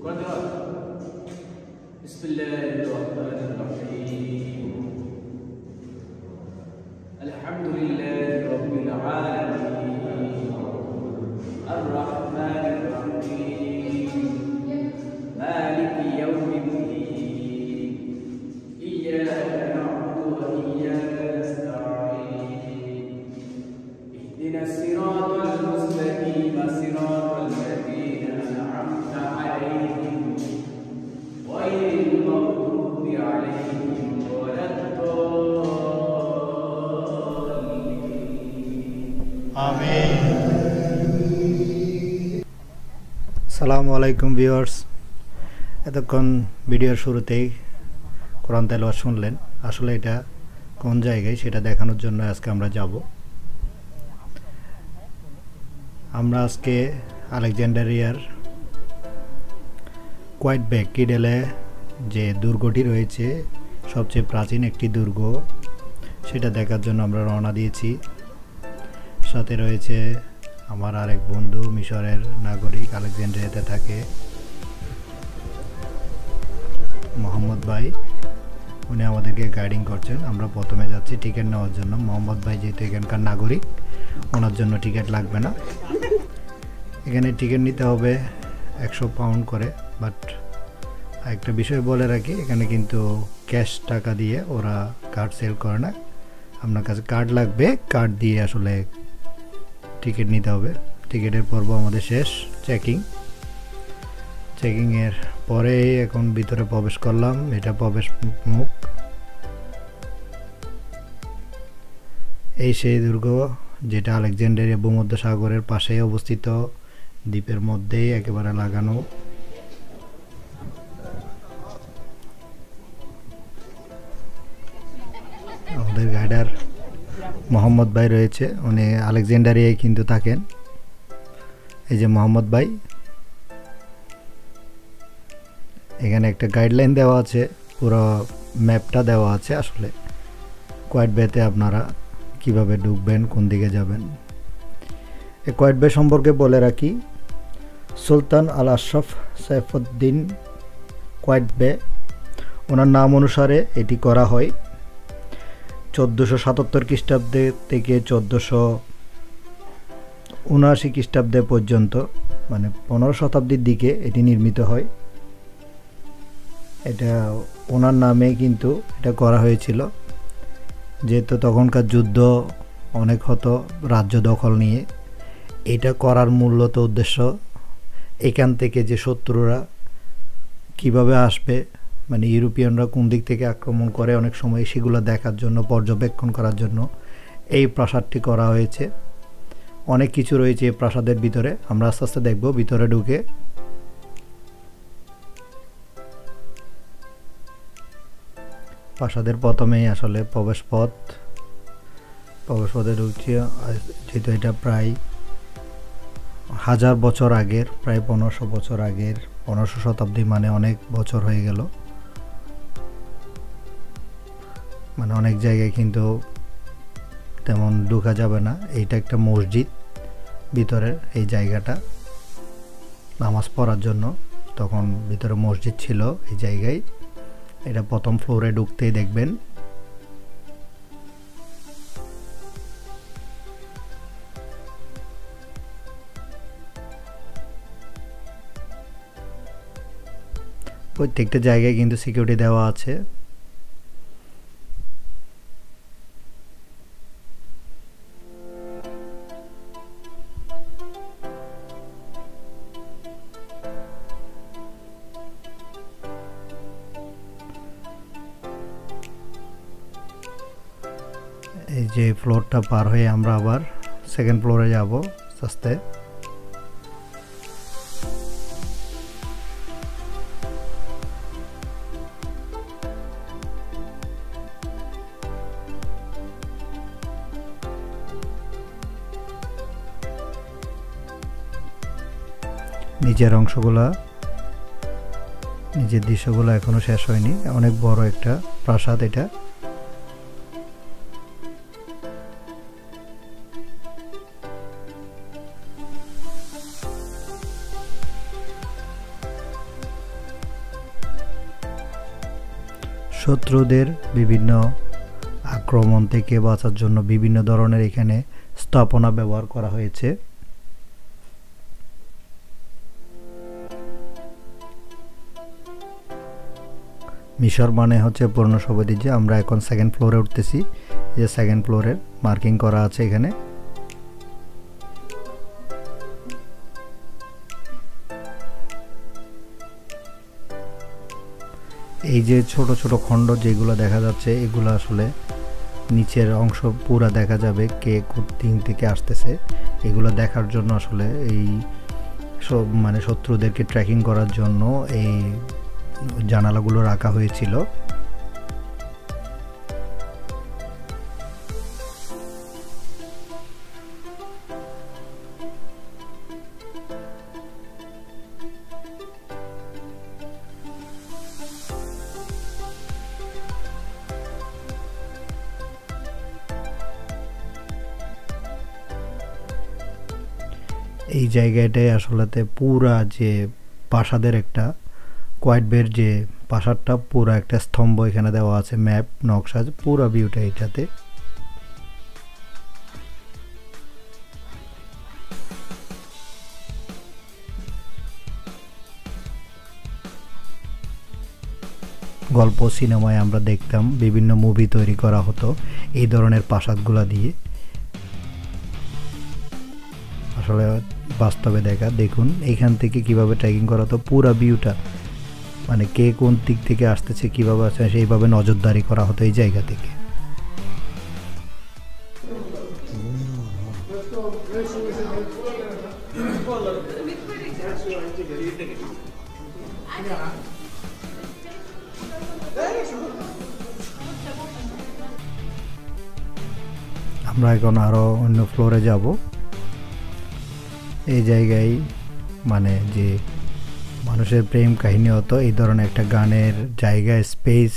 बिस्मिल्लाहिर्रहमानिर्रहीम अल्हम्दुलिल्लाहि रब्बिल आलमीन अर्रहमानिर्रहीम मालिकि यौमिद्दीन इय्याका नअबुदु व इय्याका नस्तईन इहदिनास सिरातल मुस्तकीम सिरातल लज़ीना अन'अमता अलैहिम गैरिल मग़दूबि अलैहिम वलद्दल्लीन आमीन। আসসালামু আলাইকুম ভিউয়ার্স, এতক্ষণ ভিডিওর শুরুতেই কোরআন তেলাওয়াত শুনলেন। আসলে এটা কোন জায়গায় সেটা দেখানোর জন্য আজকে আমরা যাব। আমরা আজকে আলেকজান্ডারিয়ার কোয়াইটবেক কিডেলে যে দুর্গটি রয়েছে, সবচেয়ে প্রাচীন একটি দুর্গ, সেটা দেখার জন্য আমরা রওনা দিয়েছি। সাথে রয়েছে আমার আরেক বন্ধু, মিশরের নাগরিক, আলেকজান্ড্রিয়াতে থাকে, মোহাম্মদ ভাই। উনি আমাদেরকে গাইডিং করছেন। আমরা প্রথমে যাচ্ছি টিকিট নেওয়ার জন্য। মোহাম্মদ ভাই যেহেতু এখানকার নাগরিক, ওনার জন্য টিকিট লাগবে না। এখানে টিকিট নিতে হবে 100 পাউন্ড করে। বাট একটা বিষয় বলে রাখি, এখানে কিন্তু ক্যাশ টাকা দিয়ে ওরা কার্ড সেল করে না। আপনার কাছে কার্ড লাগবে, কার্ড দিয়ে আসলে টিকিট নিতে হবে। টিকিটের পর্ব আমাদের শেষ। চেকিংয়ের পরে এখন ভিতরে প্রবেশ করলাম। এটা প্রবেশ মুখ। এই সেই দুর্গ যেটা আলেকজান্ডারিয়া ভূমধ্যসাগরের পাশে অবস্থিত, দ্বীপের মধ্যেই একেবারে লাগানো। আমাদের গাইডার মোহাম্মদ ভাই রয়েছে, উনি আলেকজান্ডারিয়ায় কিন্তু থাকেন। এই যে মোহাম্মদ ভাই। এখানে একটা গাইডলাইন দেওয়া আছে, পুরো ম্যাপটা দেওয়া আছে আসলে কোয়াইটবেতে আপনারা কিভাবে ঢুকবেন, কোন দিকে যাবেন। এই কোয়াইটবে সম্পর্কে বলে রাখি, সুলতান আল আশরাফ সাইফুদ্দিন কোয়াইটবে, ওনার নাম অনুসারে এটি করা হয়। 1477 খ্রিস্টাব্দে থেকে 1479 খ্রিস্টাব্দে পর্যন্ত, মানে 15 শতাব্দীর দিকে এটি নির্মিত হয়। এটা ওনার নামে কিন্তু এটা করা হয়েছিল, যেহেতু তখনকার যুদ্ধ অনেক হতো রাজ্য দখল নিয়ে। এটা করার মূলত উদ্দেশ্য এখান থেকে যে শত্রুরা কিভাবে আসবে, মানে ইউরোপিয়ানরা কোন দিক থেকে আক্রমণ করে অনেক সময়, সেগুলো দেখার জন্য, পর্যবেক্ষণ করার জন্য এই প্রাসাদটি করা হয়েছে। অনেক কিছু রয়েছে এই প্রাসাদের ভিতরে, আমরা আস্তে আস্তে দেখব। ভিতরে ঢুকে প্রাসাদের প্রথমেই আসলে প্রবেশপথে ঢুকছি। যেহেতু এটা প্রায় 1000 বছর আগের, প্রায় 1500 বছর আগের, 1500 শতাব্দী, মানে অনেক বছর হয়ে গেল। মানে অনেক জায়গায় কিন্তু তেমন ঢোকা যাবে না। এইটা একটা মসজিদ ভিতরের, এই জায়গাটা নামাজ পড়ার জন্য। তখন ভিতরে মসজিদ ছিল এই জায়গায়। এটা প্রথম ফ্লোরে ঢুকতেই দেখবেন। প্রত্যেকটা জায়গায় কিন্তু সিকিউরিটি দেওয়া আছে। এই যে ফ্লোরটা পার হয়ে আমরা আবার সেকেন্ড ফ্লোরে যাব আস্তে আস্তে। নিচের অংশগুলা, নিচের দৃশ্যগুলো এখনো শেষ হয়নি। অনেক বড় একটা প্রাসাদ এটা। শত্রুদের বিভিন্ন আক্রমণ থেকে বাঁচার জন্য বিভিন্ন ধরনের এখানে স্থাপনা ব্যবহার করা হয়েছে। মিশর মানে হচ্ছে পুরনো সভ্যতা। যে আমরা এখন সেকেন্ড ফ্লোরে উঠতেছি, যে সেকেন্ড ফ্লোরের মার্কিং করা আছে এখানে। এই যে ছোট ছোট খণ্ড যেগুলো দেখা যাচ্ছে, এগুলো আসলে নিচের অংশ পুরা দেখা যাবে কে কোন দিক থেকে আসতেছে। এগুলো দেখার জন্য আসলে এই সব মানে শত্রুদেরকে ট্র্যাকিং করার জন্য এই জানালাগুলো রাখা হয়েছিল। এই জায়গাটায় আসলেতে পুরা যে প্রাসাদের একটা কোয়াইটবের যে প্রাসাদটা পুরা একটা স্তম্ভ এখানে দেওয়া আছে, ম্যাপ নকশা, পুরা ভিউটা এটাতে। গল্প সিনেমায় আমরা দেখতাম, বিভিন্ন মুভি তৈরি করা হতো এই ধরনের প্রাসাদগুলা দিয়ে। আসলে বাস্তবে দেখা, দেখুন এইখান থেকে কিভাবে ট্রেকিং করা হতো, পুরা ভিউটা মানে কে কোন দিক থেকে আসতেছে, কিভাবে আসছে, সেইভাবে নজরদারি করা হতো এই জায়গা থেকে। আমরা এখন আরো অন্য ফ্লোরে যাব। এই জায়গায় মানে যে মানুষের প্রেম কাহিনী হতো, এই ধরনের একটা গানের জায়গা, স্পেস,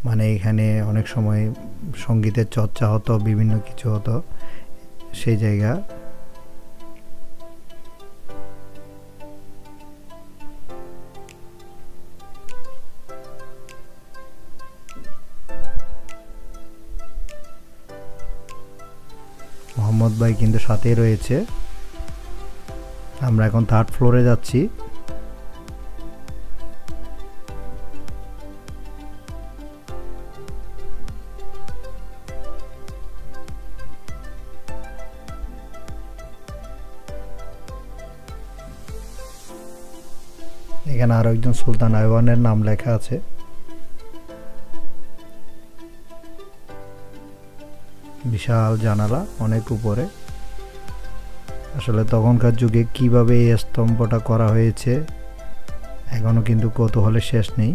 মানে এখানে অনেক সময় সঙ্গীতের চর্চা হতো, বিভিন্ন কিছু হতো সেই জায়গা। মোহাম্মদ ভাই কিন্তু সাথেই রয়েছে। আমরা এখন থার্ড ফ্লোরে যাচ্ছি। এখানে আরো একজন সুলতান আইওয়ানের নাম লেখা আছে। বিশাল জানালা অনেক উপরে। আসলে তখনকার যুগে কিভাবে এই স্তম্ভটা করা হয়েছে এখনো কিন্তু কৌতূহলের শেষ নেই।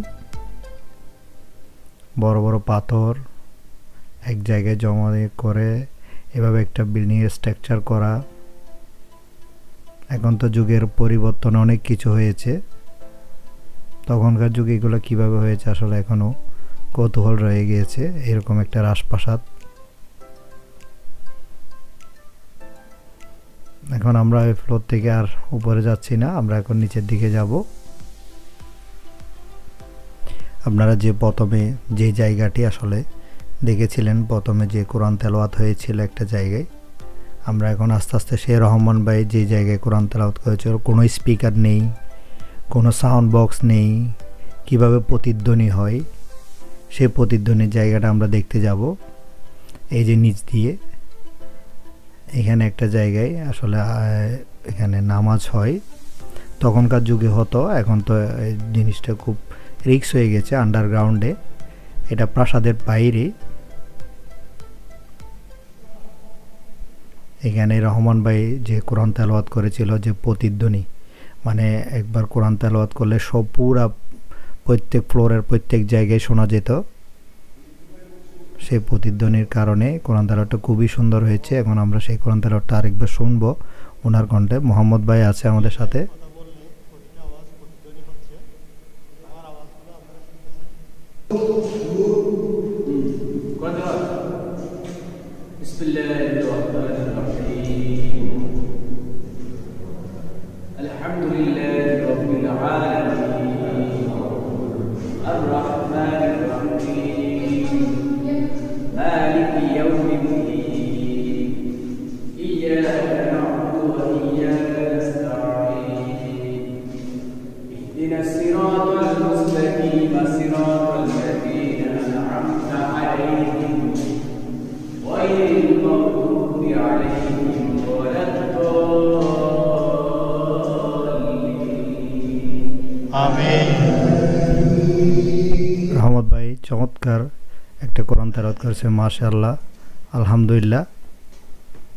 বড় বড় পাথর এক জায়গায় জমা করে এভাবে একটা বিল্ডিং এর স্ট্রাকচার করা। এখন তো যুগের পরিবর্তন অনেক কিছু হয়েছে, তখনকার যুগে এগুলো কিভাবে হয়েছে আসলে এখনো কৌতূহল রয়ে গিয়েছে। এরকম একটা রাজপ্রাসাদ। এখন আমরা এই ফ্লোর থেকে আর উপরে যাচ্ছি না, আমরা এখন নিচের দিকে যাব। আপনারা যে প্রথমে যে জায়গাটি আসলে দেখেছিলেন, প্রথমে যে কোরআন তেলাওয়াত হয়েছিল একটা জায়গায়, আমরা এখন আস্তে আস্তে সেই রহমান ভাই যে জায়গায় কোরআন তেলাওয়াত করেছিল, কোনো স্পিকার নেই, কোনো সাউন্ড বক্স নেই, কিভাবে প্রতিধ্বনি হয় সেই প্রতিধ্বনির জায়গাটা আমরা দেখতে যাব। এই যে নিচ দিয়ে এখানে একটা জায়গায় আসলে এখানে নামাজ হয়, তখনকার যুগে হতো, এখন তো এই জিনিসটা খুব রিস্ক হয়ে গেছে আন্ডারগ্রাউন্ডে। এটা প্রাসাদের বাইরে। এখানে রহমান ভাই যে কোরআন তেলাওয়াত করেছিল, যে প্রতিধ্বনি, মানে একবার কোরআন তেলাওয়াত করলে সব পুরা প্রত্যেক ফ্লোরের প্রত্যেক জায়গায় শোনা যেত। সেই প্রতিধ্বনির কারণে কোরআন তেলাওয়াতটা খুবই সুন্দর হয়েছে। এখন আমরা সেই কোরআন তেলাওয়াতটা আরেকবার শুনবো ওনার কণ্ঠে। মোহাম্মদ ভাই আছে আমাদের সাথে। আলহামদুলিল্লাহি রাব্বিল আলামিন আর রাহমানির রহিম আমিন। রহমত ভাই চমৎকার একটা কোরআন তেলাওয়াত করেছে, মাশাআল্লাহ, আলহামদুলিল্লাহ,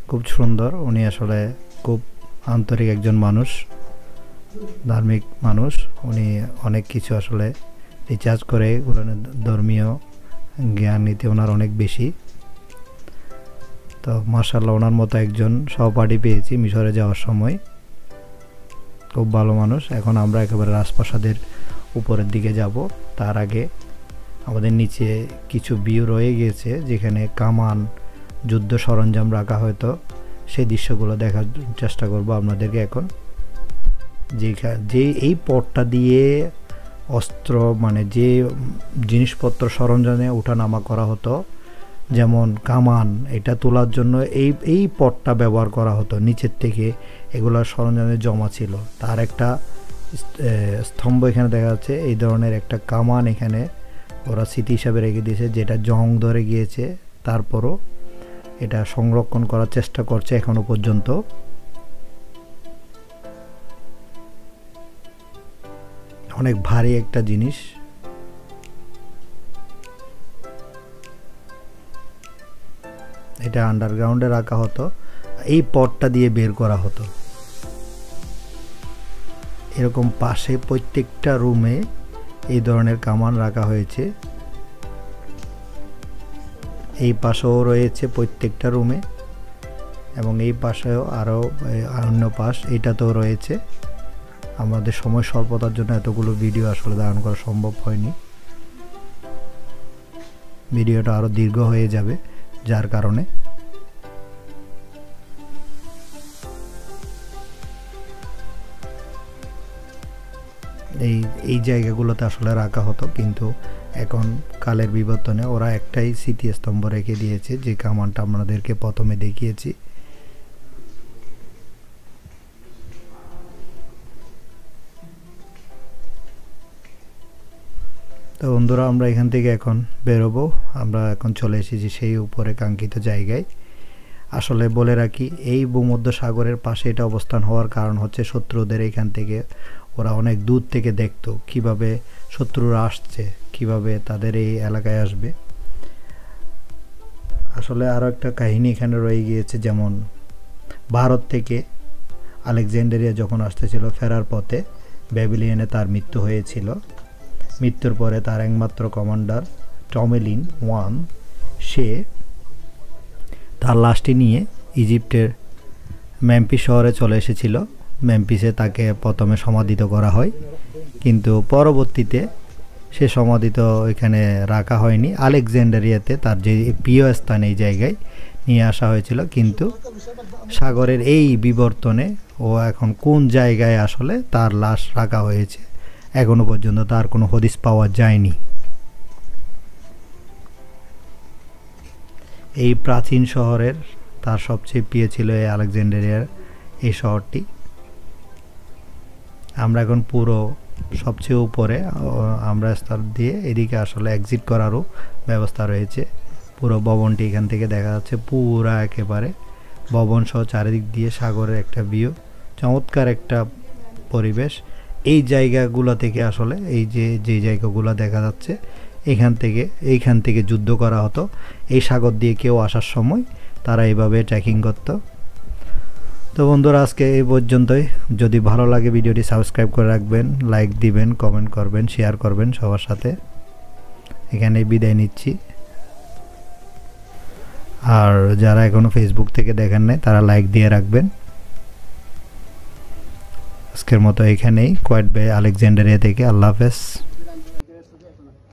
খুব সুন্দর। উনি আসলে খুব আন্তরিক একজন মানুষ, ধার্মিক মানুষ। উনি অনেক কিছু আসলে রিচার্জ করে, কোরআনের ধর্মীয় জ্ঞান নিতে ওনার অনেক বেশি। তো মাশাআল্লাহ, ওনার মতো একজন সহপাঠী পেয়েছি মিশরে যাওয়ার সময়, খুব ভালো মানুষ। এখন আমরা একেবারে রাজপ্রাসাদের উপরের দিকে যাব। তার আগে আমাদের নিচে কিছু ভিউ রয়ে গিয়েছে, যেখানে কামান, যুদ্ধ সরঞ্জাম রাখা, হয়তো সেই দৃশ্যগুলো দেখার চেষ্টা করব আপনাদেরকে এখন। যে এই পথটা দিয়ে অস্ত্র, মানে যে জিনিসপত্র সরঞ্জামে ওঠানামা করা হতো, যেমন কামান, এটা তোলার জন্য এই পথটা ব্যবহার করা হতো। নিচের থেকে এগুলো সরঞ্জামে জমা ছিল। তার একটা স্তম্ভ এখানে দেখা যাচ্ছে, এই ধরনের একটা কামান এখানে ওরা স্মৃতি হিসাবে রেখে দিয়েছে, যেটা জং ধরে গিয়েছে, তারপরও এটা সংরক্ষণ করার চেষ্টা করছে এখনো পর্যন্ত। অনেক ভারী একটা জিনিস। এটা আন্ডারগ্রাউন্ডে রাখা হতো, এই পথটা দিয়ে বের করা হতো। এরকম পাশে প্রত্যেকটা রুমে এই ধরনের কামান রাখা হয়েছে। এই পাশেও রয়েছে প্রত্যেকটা রুমে, এবং এই পাশেও আরও অন্য পাশ, এটাতেও রয়েছে। আমাদের সময় স্বল্পতার জন্য এতগুলো ভিডিও আসলে ধারণ করা সম্ভব হয়নি। ভিডিওটা আরও দীর্ঘ হয়ে যাবে, যার কারণে এই জায়গাগুলোতে আসলে রাখা হতো, কিন্তু এখন কালের বিবর্তনে ওরা একটাই স্মৃতিস্তম্ভ রেখে দিয়েছে, যে কামানটা আপনাদেরকে প্রথমে দেখিয়েছি। তো বন্ধুরা, আমরা এখান থেকে এখন বেরোবো। আমরা এখন চলে এসেছি সেই উপরে কাঙ্ক্ষিত জায়গায়। আসলে বলে রাখি, এই ভূমধ্য সাগরের পাশে এটা অবস্থান হওয়ার কারণ হচ্ছে শত্রুদের এখান থেকে ওরা অনেক দূর থেকে দেখতো কিভাবে শত্রুরা আসছে, কিভাবে তাদের এই এলাকায় আসবে। আসলে আরও একটা কাহিনী এখানে রয়ে গিয়েছে, যেমন ভারত থেকে আলেকজান্ডারিয়া যখন আসতেছিল, ফেরার পথে ব্যাবিলিয়নে তার মৃত্যু হয়েছিল। মৃত্যুর পরে তার একমাত্র কমান্ডার টমেলিন ওয়ান, সে তার লাশটি নিয়ে ইজিপ্টের মেম্ফিস শহরে চলে এসেছিল। মেম্ফিসে তাকে প্রথমে সমাধিত করা হয়, কিন্তু পরবর্তীতে সে সমাধিত এখানে রাখা হয়নি, আলেকজান্ডারিয়াতে তার যে প্রিয় স্থান, এই জায়গায় নিয়ে আসা হয়েছিল। কিন্তু সাগরের এই বিবর্তনে ও এখন কোন জায়গায় আসলে তার লাশ রাখা হয়েছে, এখনো পর্যন্ত তার কোনো হদিস পাওয়া যায়নি। এই প্রাচীন শহরের তার সবচেয়ে প্রিয় ছিল এই আলেকজান্ডারিয়ার এই শহরটি। আমরা এখন পুরো সবচেয়ে উপরে আমরা স্তর দিয়ে এদিকে আসলে এক্সিট করারও ব্যবস্থা রয়েছে। পুরো ভবনটি এখান থেকে দেখা যাচ্ছে, পুরা একেবারে ভবন সহ চারিদিক দিয়ে সাগরের একটা ভিউ, চমৎকার একটা পরিবেশ। এই জায়গাগুলো থেকে আসলে এই যে জায়গাগুলো দেখা যাচ্ছে, এইখান থেকে যুদ্ধ করা হতো। এই সাগর দিয়ে কেউ আসার সময় তারা এইভাবে ট্রেকিং করত। তো বন্ধুরা, আজকে এই পর্যন্তই। যদি ভালো লাগে ভিডিওটি সাবস্ক্রাইব করে রাখবেন, লাইক দিবেন, কমেন্ট করবেন, শেয়ার করবেন সবার সাথে। এখানে বিদায় নিচ্ছি। আর যারা এখনো ফেসবুক থেকে দেখেন নাই, তারা লাইক দিয়ে রাখবেন। আজকের মতো এখানেই, কোয়েট বে আলেকজান্ডারিয়া থেকে। আল্লাহ হাফেজ।